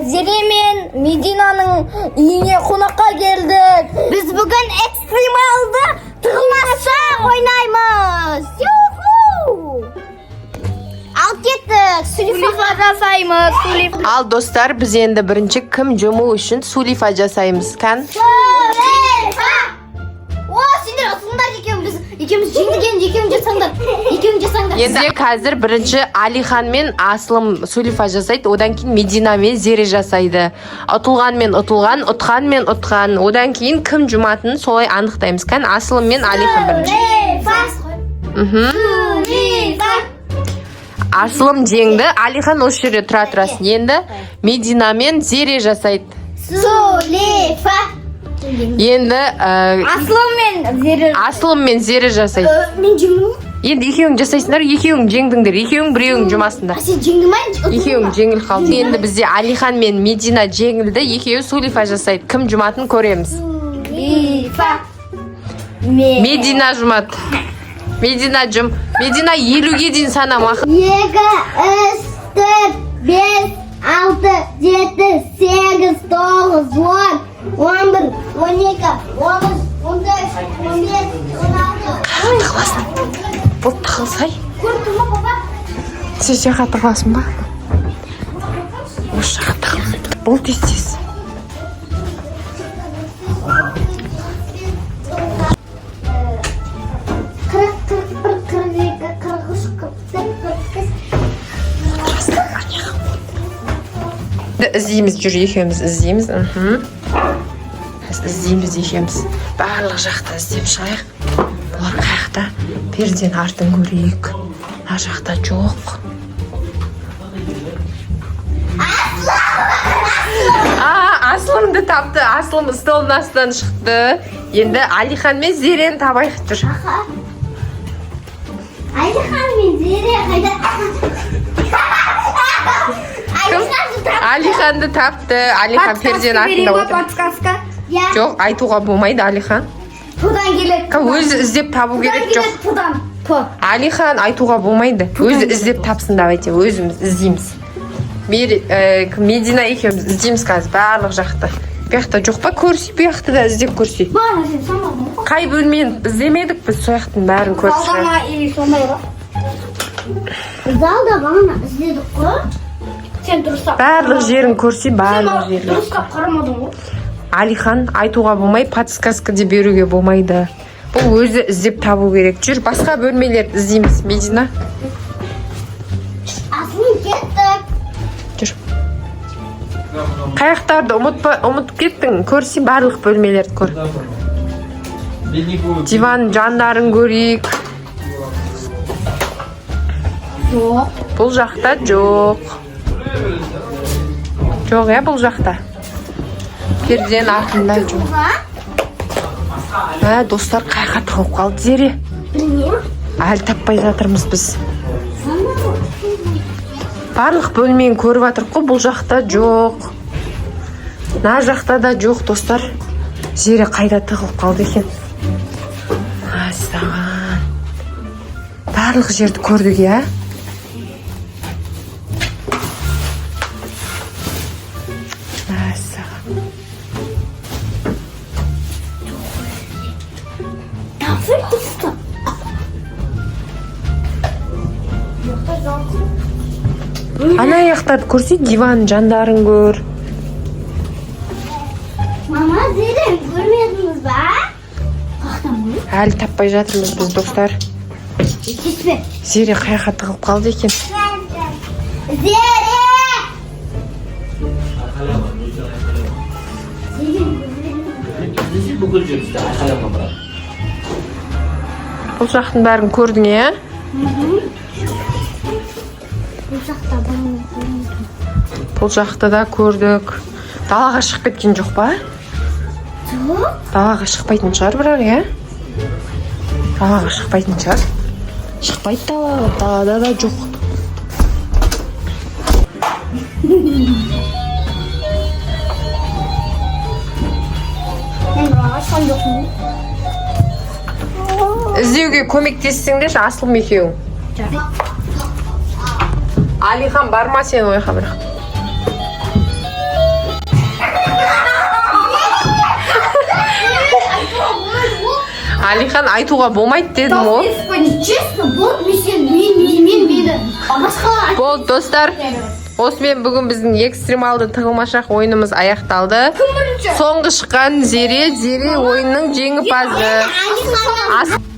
Zeri мен Мединаның үйіне қонаққа келдік. Біз бүгін экстремалды тығылмаса ойнаймыз. Ал кеттік, сулифа жасаймыз. Ал достар, біз енді бірінші кім жұму үшін сулифа жасаймыз, кән? Сулифа! О, сендер асылыңдар екеуміз жеңдіген, екеуің жасаңдар. Енді қазір бірінші Алихан мен Асылым сулифа жасайды, одан кейін Медина мен Зере жасайды. Ұтылған мен ұтылған, ұтқан мен ұтқан. Одан кейін кім жұматынын солай анықтаймыз, кән? Асылым мен Алихан бірінші. Сулифа! Асылым жеңді, Алихан осы жерде тұра тұрасын. Енді Медина мен Зере жасайды. Сулифа! Енді Асылым мен Зере жасайды. Мен жеңдім. Енді екеуің жасайсыңдар, екеуің жеңдіңдер, екеуің біреуің жұмасыңдар. Сен жеңдің ме? Екеуің жеңіл қалды. Енді бізде Алихан мен Медина жеңілді, екеуі сулифа жасайды. Кім жұматын көреміз. Сулифа! Медина жұмат. Медина жым. Медина 50-ге дейін санамақ. 2, 3, 4, 5, 6, 7, 8, 9, 10, 11, 12, 13, 14, 15, 16. Бұл тығылсай. Көрдің ме, папа? Сен жаққа тығыласың ба? Осы жаққа тығыласың. Бұл тез-тез. Іздейміз, жүр екеуміз іздейміз. Іздейміз екеуміз. Барлық жақта іздеп шығайық. Бұлар қаяқта? Перден артын көрейік. Ар жақта жоқ. Асылымды тапты. Асылым столдың астынан шықты. Енді Алихан мен Зерені табайық жүр. Алихан мен Зере қайда? Алиханды тапты. Алихан перден артында отыр. Подсказка. Жоқ, айтуға болмайды Алихан. Тудан келеді. Өзі іздеп табу керек жоқ. Тудан. Алихан айтуға болмайды. Өзі іздеп тапсын, давайте, өзіміз іздейміз. Медина екеуміз іздейміз қазір барлық жақта. Бұяқта жоқ па? Көрсей, бұяқты да іздеп көрсей. Қай бөлмені іздемедік біз, сояқтың бәрін көріп шығайық. Залда бағана іздедік қой. Сен дұрыстап барлық жерін көрсей, барлық жерін. дұрыстап қарамадың ғой. Алихан айтуға болмай, подсказка де беруге болмайды. Бұл өзі іздеп табу керек. Жүр, басқа бөлмелерді іздейміз, Медина. Асылым кеттік. Жүр. Қаяқтарды ұмытып кеттің, көрсей барлық бөлмелерді көр. Диван жандарын көрейік. Жоқ. Бұл жақта жоқ. Жоқ, бұл жақта. Перден артында жоқ. Достар, қайға тығып қалды Зере? Әлі таппай жатырмыз біз. Барлық бөлмені көріп жатыр қой, бұл жақта жоқ. На жақта да жоқ, достар. Зере қайда тығып қалды екен? Саған. Барлық жерді көрдік, я? Ана аяқтарды көрсе, диван жандарын көр. Мама, Зере, көрмедіңіз ба? Әлі таппай жатырмыз біз, достар. Зере қаяққа тығылып қалды екен? Зере! Бұл жақтың бәрін көрдің, е? Бұл жақта да көрдік. Далаға шығып кеткен жоқ па? Жоқ. Далаға шықпайтын шығар бірақ, е? Далаға шықпайтын шығар. Шықпайды далаға, далада да жоқ. Іздеуге көмектессіңдерші, Асылым екеуің. Алихан барма сен ойға бірақ. Алихан айтуға болмайды дедім ғой. Честно, вот мен. Басқа Болды достар. Осымен бүгін біздің экстремалды тығылмашақ ойынымыз аяқталды. Соңғы шыққан Зере ойынның жеңімпазы. Алихан.